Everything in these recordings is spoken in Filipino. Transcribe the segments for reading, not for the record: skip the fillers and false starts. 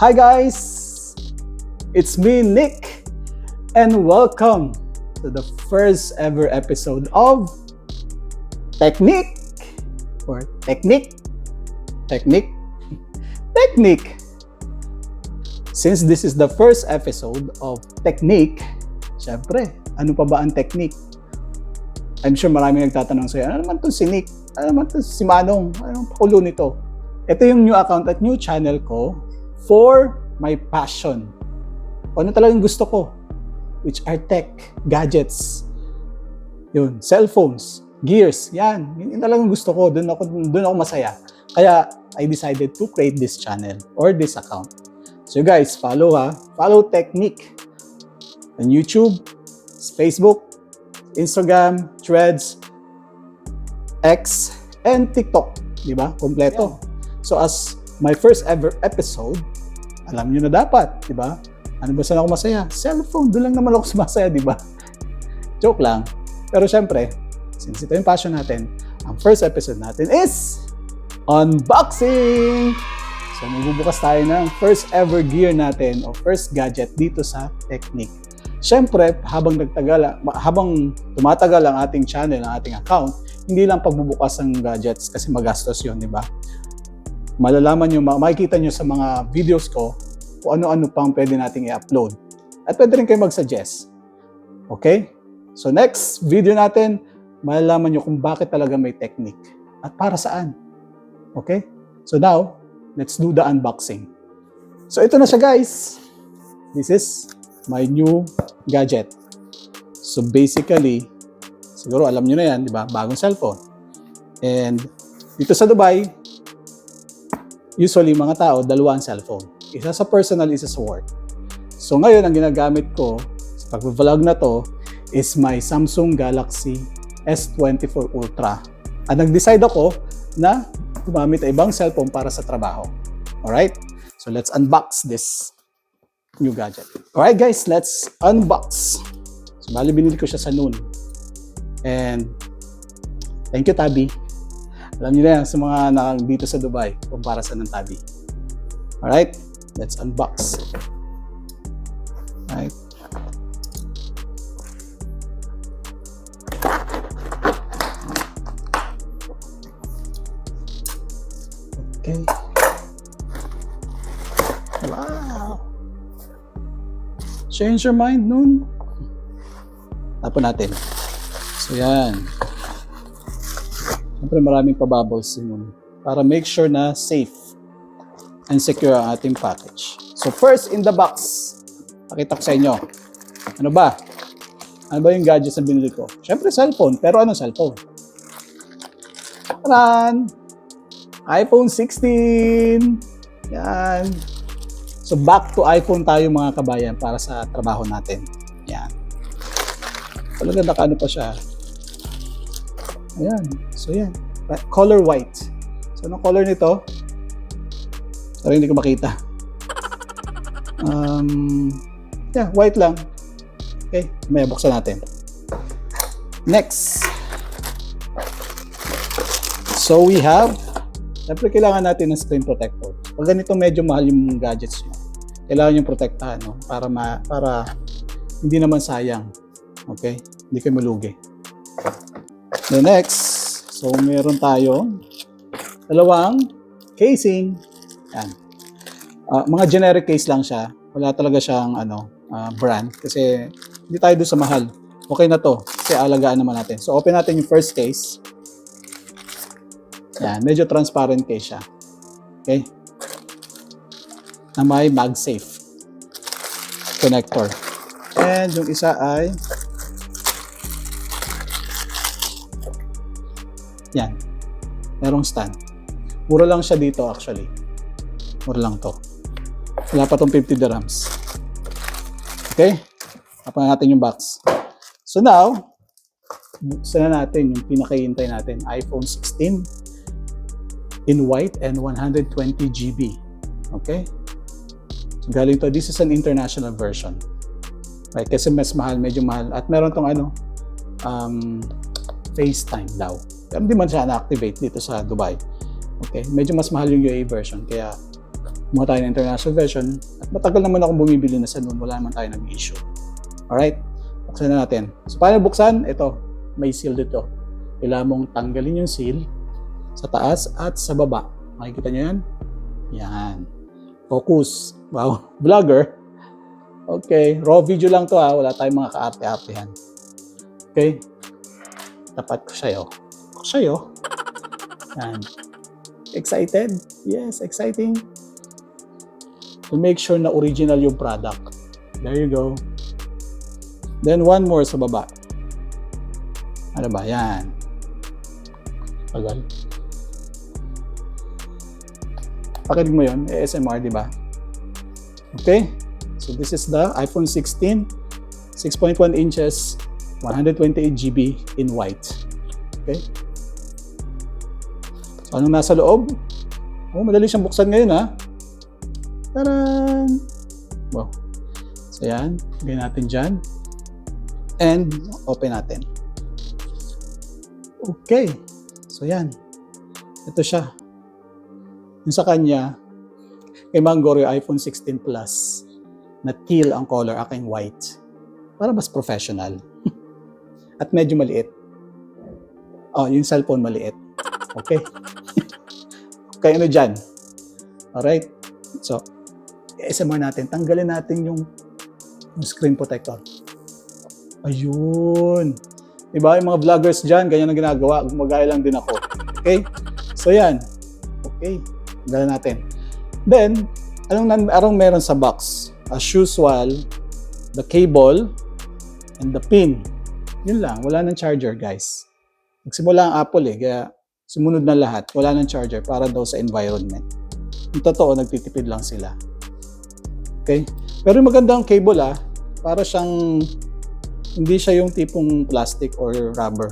Hi guys! It's me, Nick, and welcome to the first ever episode of Technique or Technique. Since this is the first episode of Technique, syempre, ano pa ba ang technique? I'm sure maraming nagtatanong sa'yo, ano naman to si Nick? Ano naman to si Manong? Anong pakulo nito? Ito yung new account at new channel ko for my passion. Ano talagang gusto ko, which are tech, gadgets, yun, cellphones, gears, yan. Yun talagang gusto ko, doon ako masaya. Kaya I decided to create this channel or this account. So guys, follow Technique on YouTube, Facebook, Instagram, Threads, X, and TikTok. Diba? Kompleto. Yeah. So as my first ever episode, alam nyo na dapat, diba? Ano ba saan ako masaya? Cellphone, doon lang naman ako sumasaya, diba? Joke lang. Pero syempre, since ito yung passion natin, ang first episode natin is unboxing! So magbubukas tayo ng first ever gear natin o first gadget dito sa Technique. Siyempre, habang tumatagal ang ating channel, ang ating account, hindi lang pagbubukas ng gadgets kasi magastos yun, di ba? Malalaman nyo, makikita nyo sa mga videos ko kung ano-ano pang pwede nating i-upload. At pwede rin kayo mag-suggest. Okay? So next video natin, malalaman nyo kung bakit talaga may technique at para saan. Okay? So now, let's do the unboxing. So ito na siya guys. This is my new gadget. So basically, siguro alam nyo na yan, di ba? Bagong cellphone. And dito sa Dubai, usually mga tao, dalawa ang cellphone. Isa sa personal, isa sa work. So ngayon, ang ginagamit ko sa pag-vlog na to is my Samsung Galaxy S24 Ultra. At nag-decide ako na gumamit ng ibang cellphone para sa trabaho. Alright? So let's unbox this new gadget. Alright guys, let's unbox. So bali binili ko siya sa noon. And thank you Tabi. Alam niyo na yan sa mga dito sa Dubai kung para saan ng Tabi. Alright, let's unbox. Alright. Okay. Wow. Change your mind nun. Tapon natin. So yan. Siyempre maraming pa-bubbles nun para make sure na safe and secure ang ating package. So first in the box, pakita ko sa inyo. Ano ba? Ano ba yung gadgets na binili ko? Siyempre cellphone. Pero anong cellphone? Taran! iPhone 16! Yan. So back to iPhone tayo mga kabayan para sa trabaho natin. Yan. Talaga nakaano pa siya. Ayan. So yan. Color white. So anong color nito? Sorry, hindi ko makita. Yeah, white lang. Okay, may buksan natin. Next. So we have, siyempre kailangan natin ng screen protector. Pag ganito medyo mahal yung gadgets nyo, kailangan yung protektahan, no? Para hindi naman sayang. Okay? Hindi kayo malugi. The next, so meron tayong dalawang casing. Yan. Mga generic case lang siya. Wala talaga siyang brand kasi hindi tayo doon sa mahal. Okay na to kasi alagaan naman natin. So open natin yung first case. Yan, medyo transparent case siya. Okay? Na may MagSafe connector. And yung isa ay yan. Merong stand. Mura lang siya dito actually. Mura lang to. Wala pa tong 50 dirhams. Okay? Tapan natin yung box. So now, buksan na natin yung pinakahihintay natin. iPhone 16 in white and 120 GB. Okay? So galing to. This is an international version. Right? Kasi mas mahal, medyo mahal. At meron tong FaceTime daw. Pero hindi man siya na-activate dito sa Dubai. Okay? Medyo mas mahal yung UAE version. Kaya Kumuha tayo ng international version. At matagal naman akong bumibili na sa noon. Wala naman tayo nag-issue. Alright? Buksan na natin. So, paano buksan? Ito. May seal dito. Kailangan mong tanggalin yung seal sa taas at sa baba. Makikita nyo yan? Yan. Focus. Wow. Vlogger. Okay. Raw video lang to ha. Wala tayong mga kaarte-artehan. Okay. Tapat ko sa'yo. Yan. Excited? Yes, exciting. To make sure na original yung product. There you go. Then one more sa baba. Ano ba? Yan. Tagal. Pakinig mo yun. ASMR, di ba? Okay. So this is the iPhone 16, 6.1 inches, 128 GB in white. Okay. So anong nasa loob? Oh, madali siyang buksan ngayon ha. Taran! Wow. So yan, lagyan natin dyan. And open natin. Okay. So yan. Ito siya. Yung sa kanya, kay Mangorio iPhone 16 Plus na teal ang color, aking white. Para mas professional. At medyo maliit. Oh, yung cellphone maliit. Okay. Okay, ano dyan? Alright. So, ASMR natin. Tanggalin natin yung screen protector. Ayun. Diba? Yung mga vloggers dyan, ganyan ang ginagawa. Gumagaya lang din ako. Okay? So, yan. Okay. Tanggalin natin. Then, anong meron sa box? As usual, the cable and the pin. Yun lang. Wala nang charger, guys. Nagsimula ang Apple kaya sumunod na lahat. Wala nang charger para daw sa environment. Yung totoo, nagtitipid lang sila. Okay? Pero yung magandang cable para siyang, hindi siya yung tipong plastic or rubber.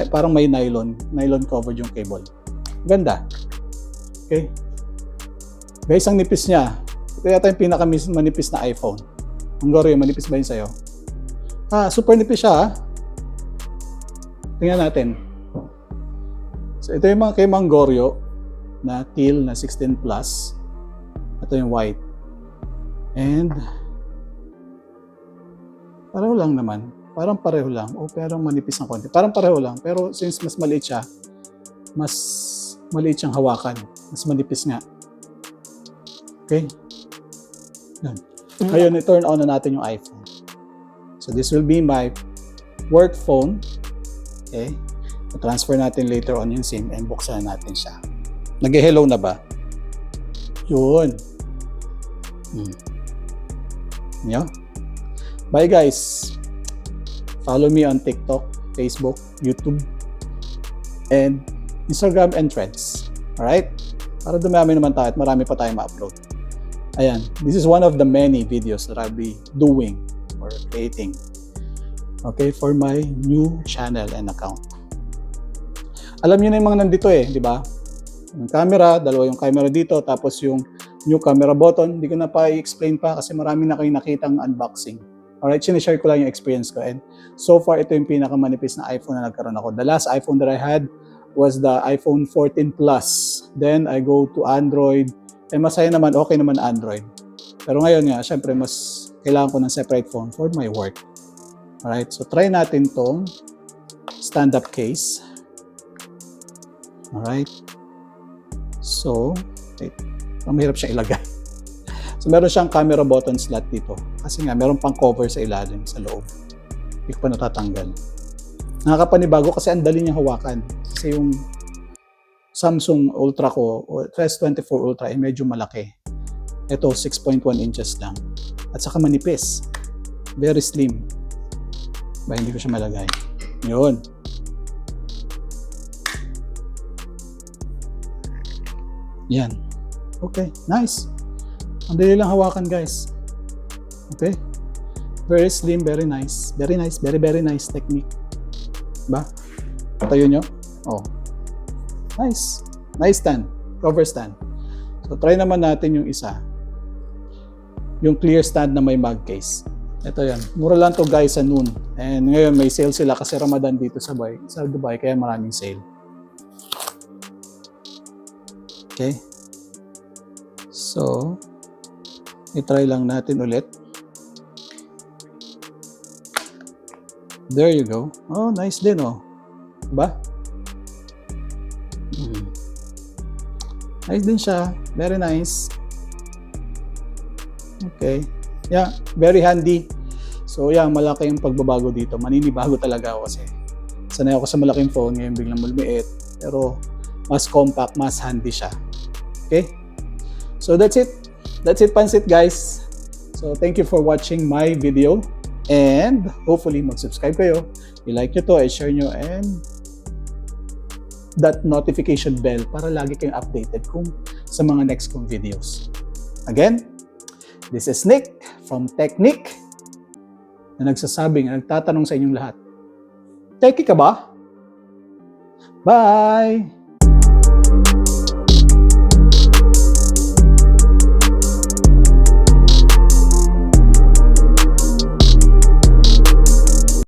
Parang may nylon covered yung cable. Ganda. Okay? Guys, ang nipis niya. Ito yata yung pinaka-manipis na iPhone. Mangorio, manipis ba yun sa'yo? Super nipis siya Tingnan natin. So ito yung mga kay Mangorio na teal na 16 Plus. Ito yung white. And pareho lang naman. Parang pareho lang. O pero manipis ng konti. Parang pareho lang. Pero since mas maliit siya, mas maliit siyang hawakan. Mas manipis nga. Okay? Yan. Ngayon, i-turn on na natin yung iPhone. So this will be my work phone. Okay? I-transfer natin later on yung SIM and buksan natin siya. Nag-hello na ba? Yun. Yo. Bye guys. Follow me on TikTok, Facebook, YouTube, and Instagram and Threads. Alright? Para dumami naman tayo at marami pa tayong ma-upload. Ayan. This is one of the many videos that I'll be doing or creating. Okay? For my new channel and account. Alam niyo na yung mga nandito di ba? Yung camera, dalawa yung camera dito, tapos yung new camera button. Hindi ko na pa i-explain pa kasi marami na kayong nakitang unboxing. Alright, sinishare ko lang yung experience ko. And so far, ito yung pinakamanipis na iPhone na nagkaroon ako. The last iPhone that I had was the iPhone 14 Plus. Then, I go to Android. And masaya naman, okay naman Android. Pero ngayon nga, syempre, mas kailangan ko ng separate phone for my work. Alright, so try natin tong stand-up case. Alright. So, wait. Mahirap siya ilagay. So, meron siyang camera button slot dito. Kasi nga, meron pang cover sa ilalim, sa loob. Hindi ko pa natatanggal. Nakakapanibago kasi ang dali niyang hawakan. Kasi yung Samsung Ultra ko, o S24 Ultra, ay medyo malaki. Ito, 6.1 inches lang. At saka manipis. Very slim. Ba, hindi ko siya malagay. Yun. Yan. Okay, nice. Ang dali lang hawakan, guys. Okay? Very slim, very nice. Very nice, very, very nice technique. Ba? Tayo nyo? Oh. Nice. Nice stand. Cover stand. So, try naman natin yung isa. Yung clear stand na may mag case. Ito yan. Mura lang to guys sa noon. And ngayon may sale sila kasi Ramadan dito sa Dubai. Kaya maraming sale. Okay? So, i-try lang natin ulit. There you go. Oh, nice din oh. Diba? Nice din siya. Very nice. Okay. Yeah, very handy. So yeah, malaki yung pagbabago dito. Maninibago talaga ako kasi sanay ako sa malaking phone, ngayon biglang maliliit. Pero mas compact, mas handy siya. Okay? So that's it. That's it, Pansit guys. So thank you for watching my video. And hopefully mag-subscribe kayo. I-like nyo to, i-share nyo, and that notification bell para lagi kayong updated kung sa mga next kong videos. Again, this is Nick from Technic na nagtatanong sa inyong lahat. Techie ka ba? Bye!